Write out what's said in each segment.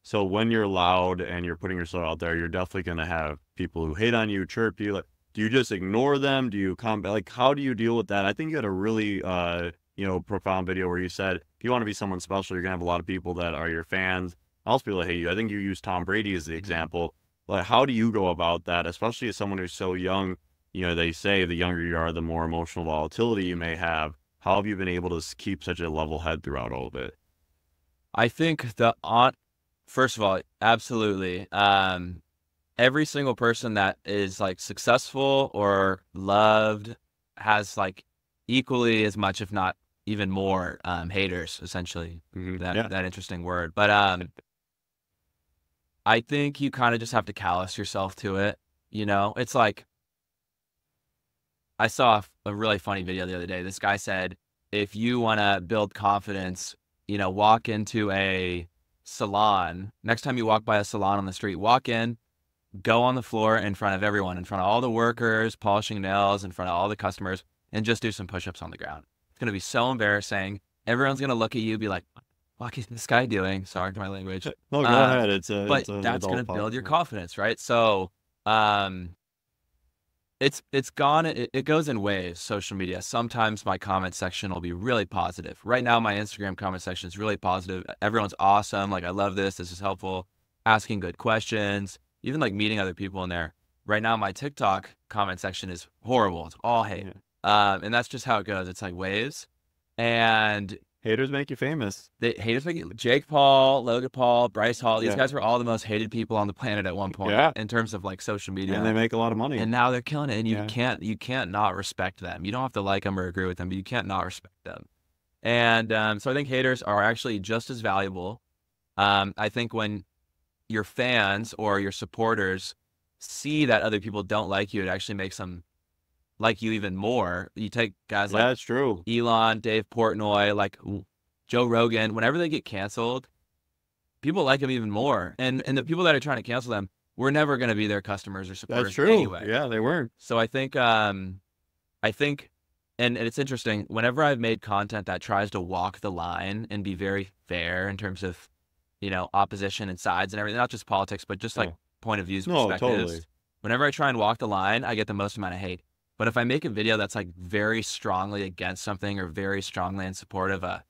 So when you're loud and you're putting yourself out there, you're definitely going to have people who hate on you, chirp you. Like, do you just ignore them? Do you combat? Like, how do you deal with that? I think you had a really, profound video where you said, if you want to be someone special, you're going to have a lot of people that are your fans. Also, people that hate you. I think you used Tom Brady as the example. Like, how do you go about that, especially as someone who's so young? They say the younger you are, the more emotional volatility you may have. How have you been able to keep such a level head throughout all of it? I think first of all, absolutely. Every single person that is like successful or loved has like equally as much, if not even more, haters, essentially. Yeah. That interesting word. But I think you kind of just have to callous yourself to it. It's like, I saw a really funny video the other day. This guy said, if you want to build confidence, walk into a salon. Next time you walk by a salon on the street, walk in, go on the floor in front of everyone, in front of all the workers, polishing nails, in front of all the customers, and just do some push-ups on the ground. It's going to be so embarrassing. Everyone's going to look at you, be like, what is this guy doing? Sorry to my language. No, go ahead. But that's going to build your confidence, right? So, it goes in waves, social media. Sometimes my comment section will be really positive. Right now, my Instagram comment section is really positive. Everyone's awesome. Like, I love this. This is helpful. Asking good questions, even like meeting other people in there. Right now, my TikTok comment section is horrible. It's all hate. And that's just how it goes. It's like waves. And haters make you famous. Haters make you, Jake Paul, Logan Paul, Bryce Hall. These guys were all the most hated people on the planet at one point in terms of like social media. And they make a lot of money. And now they're killing it. And you can't not respect them. You don't have to like them or agree with them, but you can't not respect them. And so I think haters are actually just as valuable. I think when your fans or your supporters see that other people don't like you, it actually makes them like you even more. You take guys like that's true. Elon, Dave Portnoy, like Joe Rogan. Whenever they get canceled, people like them even more. And the people that are trying to cancel them, we're never going to be their customers or supporters. That's true. Anyway. Yeah, they weren't. So I think, and it's interesting. Whenever I've made content that tries to walk the line and be very fair in terms of, opposition and sides and everything, not just politics, but just like point of views, perspectives. Totally. Whenever I try and walk the line, I get the most amount of hate. But if I make a video that's like very strongly against something or very strongly in support of a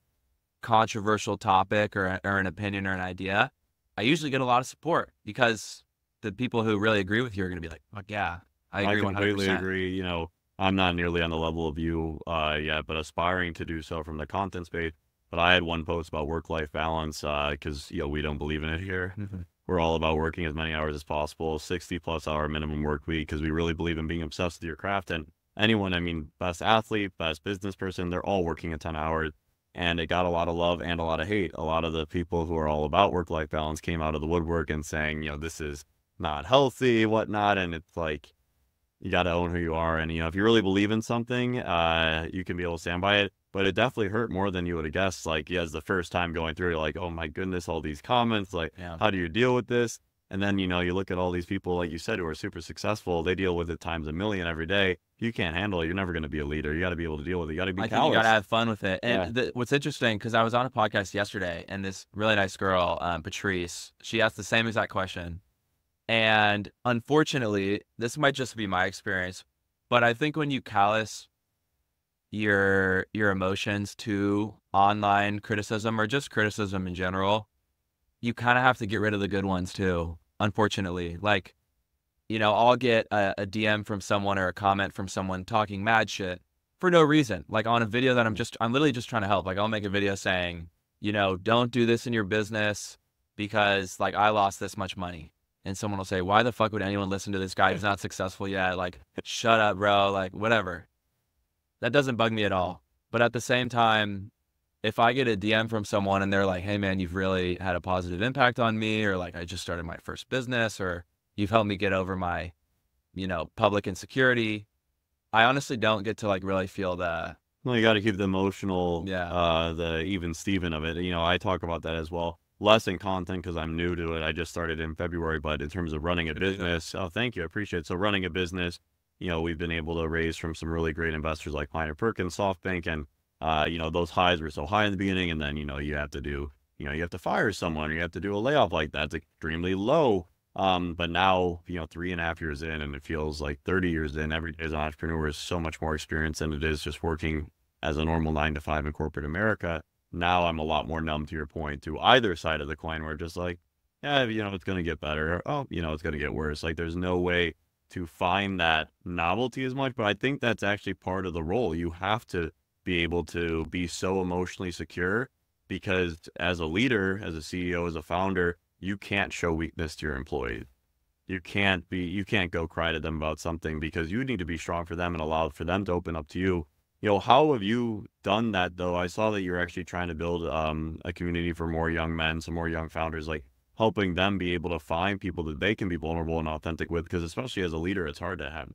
controversial topic or an opinion or an idea, I usually get a lot of support because the people who really agree with you are going to be like, fuck yeah, I agree 100%. I completely agree. I'm not nearly on the level of you yet, but aspiring to do so from the content space. But I had one post about work-life balance because, we don't believe in it here. We're all about working as many hours as possible, 60+ hour minimum work week, because we really believe in being obsessed with your craft. And anyone, best athlete, best business person, they're all working a ton of hours. And it got a lot of love and a lot of hate. A lot of the people who are all about work-life balance came out of the woodwork and saying, this is not healthy, whatnot. And it's like, you got to own who you are. And, if you really believe in something, you can be able to stand by it. But it definitely hurt more than you would have guessed. Like, as the first time going through, you're like, oh my goodness, all these comments, like, how do you deal with this? And then, you look at all these people, like you said, who are super successful. They deal with it times a million every day. You can't handle it. You're never going to be a leader. You got to be able to deal with it. You got to be callous. I think you got to have fun with it. And what's interesting, because I was on a podcast yesterday, and this really nice girl, Patrice, she asked the same exact question. And unfortunately, this might just be my experience, but I think when you callous your emotions to online criticism or just criticism in general, you kind of have to get rid of the good ones too, unfortunately. Like, I'll get a DM from someone or a comment from someone talking mad shit for no reason. Like on a video that I'm literally just trying to help. Like I'll make a video saying, don't do this in your business because like I lost this much money. And someone will say, why the fuck would anyone listen to this guy who's not successful yet? Like, shut up, bro. Like, whatever. That doesn't bug me at all. But at the same time, if I get a DM from someone and they're like, hey man, you've really had a positive impact on me, or like I just started my first business, or you've helped me get over my, public insecurity, I honestly don't get to like really feel the... Well, you got to keep the emotional, the even Steven of it. I talk about that as well. Less in content because I'm new to it. I just started in February, but in terms of running a business, thank you. I appreciate it. So running a business, we've been able to raise from some really great investors like Kleiner Perkins, SoftBank, and, those highs were so high in the beginning. And then, you have to do, you have to fire someone, or you have to do a layoff like that. It's extremely low. But now, 3.5 years in, and it feels like 30 years in, every day as an entrepreneur is so much more experience than it is just working as a normal 9 to 5 in corporate America. Now I'm a lot more numb, to your point, to either side of the coin, where just like, yeah, it's going to get better. Or, oh, it's going to get worse. Like, there's no way to find that novelty as much. But I think that's actually part of the role. You have to be able to be so emotionally secure, because as a leader, as a CEO, as a founder, you can't show weakness to your employees. You can't go cry to them about something, because you need to be strong for them and allow for them to open up to you. How have you done that, though? I saw that you're actually trying to build a community for more young men, some more young founders, like helping them be able to find people that they can be vulnerable and authentic with, because especially as a leader, it's hard to have